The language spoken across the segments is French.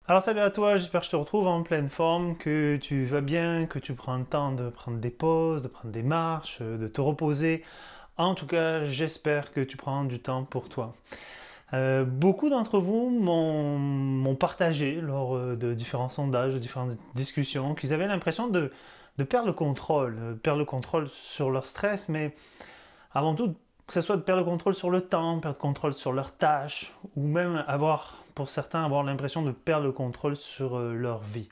Alors salut à toi, j'espère que je te retrouve en pleine forme, que tu vas bien, que tu prends le temps de prendre des pauses, de prendre des marches, de te reposer. En tout cas, j'espère que tu prends du temps pour toi. Beaucoup d'entre vous m'ont partagé lors de différents sondages, de différentes discussions, qu'ils avaient l'impression de perdre le contrôle sur leur stress, mais avant tout, que ce soit de perdre le contrôle sur le temps, perdre le contrôle sur leurs tâches, ou même pour certains, avoir l'impression de perdre le contrôle sur leur vie.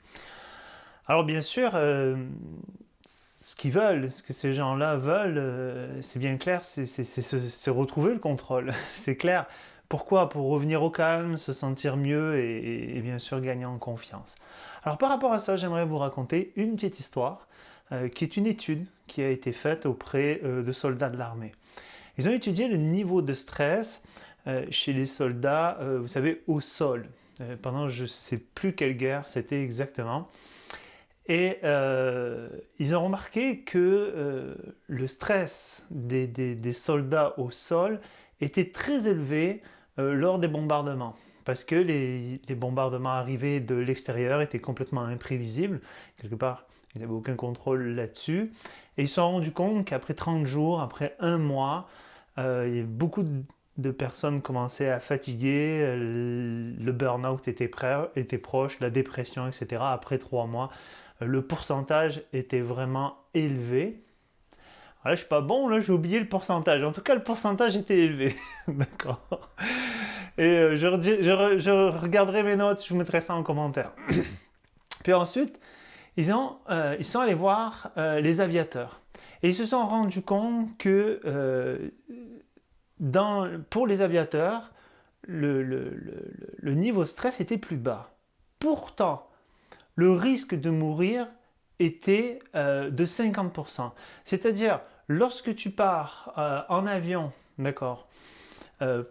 Alors bien sûr, ce qu'ils veulent, ce que ces gens-là veulent, c'est bien clair, c'est retrouver le contrôle, c'est clair. Pourquoi? Pour revenir au calme, se sentir mieux et bien sûr gagner en confiance. Alors par rapport à ça, j'aimerais vous raconter une petite histoire qui est une étude qui a été faite auprès de soldats de l'armée. Ils ont étudié le niveau de stress chez les soldats, vous savez, au sol, pendant je ne sais plus quelle guerre c'était exactement. Et ils ont remarqué que le stress des soldats au sol était très élevé lors des bombardements. Parce que les bombardements arrivés de l'extérieur étaient complètement imprévisibles. Quelque part, ils n'avaient aucun contrôle là-dessus. Et ils se sont rendus compte qu'après 30 jours, après un mois, beaucoup de personnes commençaient à fatiguer, le burn-out était proche, la dépression, etc. Après 3 mois, le pourcentage était vraiment élevé. Ah, là, je suis pas bon, là, j'ai oublié le pourcentage. En tout cas, le pourcentage était élevé. D'accord. Et je regarderai mes notes, je vous mettrai ça en commentaire. Puis ensuite, ils sont allés voir les aviateurs. Et ils se sont rendus compte que pour les aviateurs, le niveau de stress était plus bas. Pourtant, le risque de mourir était de 50%. C'est-à-dire, lorsque tu pars en avion, d'accord,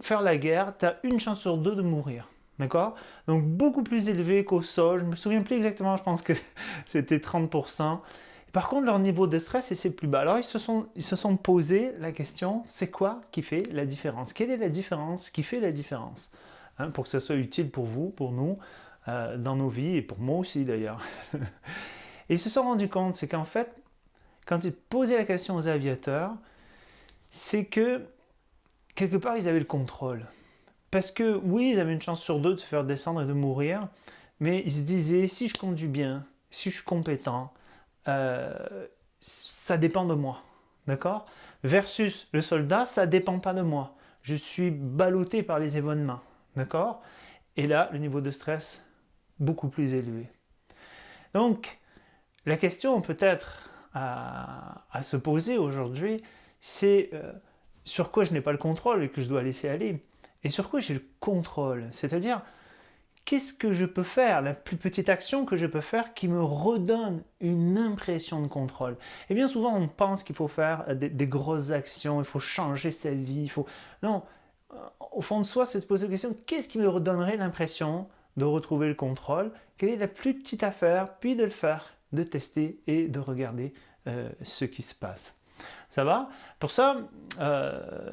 faire la guerre, tu as une chance sur deux de mourir. D'accord? Donc beaucoup plus élevé qu'au sol. Je me souviens plus exactement, je pense que c'était 30%. Par contre, leur niveau de stress c'est plus bas. Alors ils se sont posé la question, c'est quoi qui fait la différence? Quelle est la différence qui fait la différence? Hein, pour que ça soit utile pour vous, pour nous, dans nos vies, et pour moi aussi d'ailleurs. Et ils se sont rendus compte, c'est qu'en fait, quand ils posaient la question aux aviateurs, c'est que quelque part ils avaient le contrôle. Parce que oui, ils avaient une chance sur deux de se faire descendre et de mourir, mais ils se disaient, si je conduis bien, si je suis compétent, euh, ça dépend de moi. D'accord? Versus le soldat, ça dépend pas de moi. Je suis ballotté par les événements. D'accord? Et là, le niveau de stress, beaucoup plus élevé. Donc, la question peut-être à se poser aujourd'hui, c'est sur quoi je n'ai pas le contrôle et que je dois laisser aller, et sur quoi j'ai le contrôle. C'est-à-dire, qu'est-ce que je peux faire, la plus petite action que je peux faire qui me redonne une impression de contrôle. Et bien souvent, on pense qu'il faut faire des grosses actions, il faut changer sa vie, il faut... Non, au fond de soi, c'est se poser la question, qu'est-ce qui me redonnerait l'impression de retrouver le contrôle? Quelle est la plus petite affaire? Puis de le faire, de tester et de regarder ce qui se passe. Ça va? Pour ça,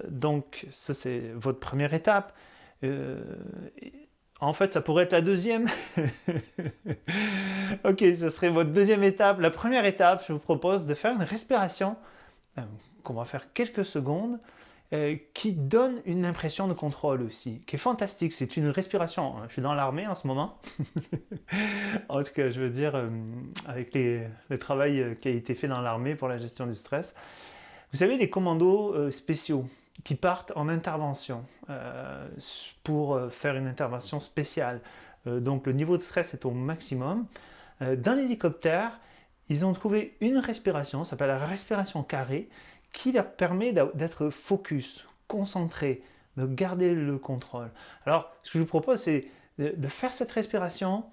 donc, ça c'est votre première étape. Euh, En fait, ça pourrait être la deuxième. Ok, ça serait votre deuxième étape. La première étape, je vous propose de faire une respiration qu'on va faire quelques secondes qui donne une impression de contrôle aussi, qui est fantastique. C'est une respiration. Je suis dans l'armée en ce moment. En tout cas, je veux dire, avec le travail qui a été fait dans l'armée pour la gestion du stress. Vous savez, les commandos spéciaux qui partent en intervention pour faire une intervention spéciale. Donc le niveau de stress est au maximum. Dans l'hélicoptère, ils ont trouvé une respiration, ça s'appelle la respiration carrée, qui leur permet d'être focus, concentré, de garder le contrôle. Alors, ce que je vous propose, c'est de faire cette respiration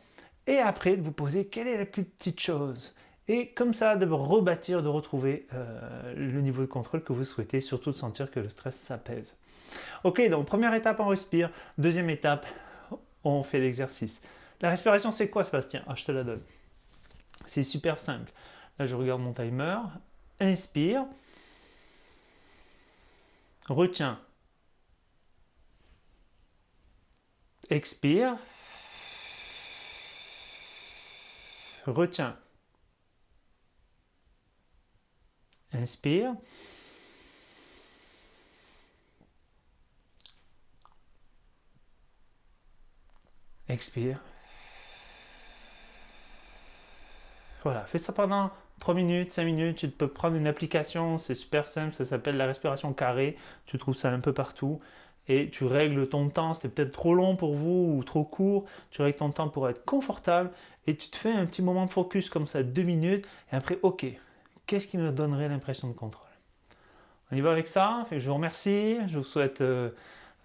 et après de vous poser quelle est la plus petite chose. Et comme ça, de rebâtir, de retrouver le niveau de contrôle que vous souhaitez, surtout de sentir que le stress s'apaise. Ok, donc première étape, on respire. Deuxième étape, on fait l'exercice. La respiration, c'est quoi, Sébastien? Ah, je te la donne. C'est super simple. Là, je regarde mon timer. Inspire. Retiens. Expire. Retiens. Inspire. Expire. Voilà, fais ça pendant 3 minutes, 5 minutes. Tu peux prendre une application, c'est super simple, ça s'appelle la respiration carrée. Tu trouves ça un peu partout. Et tu règles ton temps, c'était peut-être trop long pour vous ou trop court. Tu règles ton temps pour être confortable et tu te fais un petit moment de focus comme ça, 2 minutes. Et après, ok, qu'est-ce qui me donnerait l'impression de contrôle? On y va avec ça. Je vous remercie. Je vous souhaite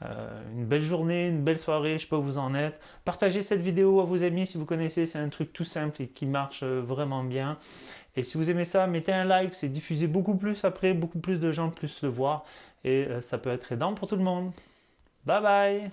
une belle journée, une belle soirée. Je sais pas où vous en êtes. Partagez cette vidéo à vos amis si vous connaissez. C'est un truc tout simple et qui marche vraiment bien. Et si vous aimez ça, mettez un like. C'est diffusé beaucoup plus après. Beaucoup plus de gens puissent le voir. Et ça peut être aidant pour tout le monde. Bye bye!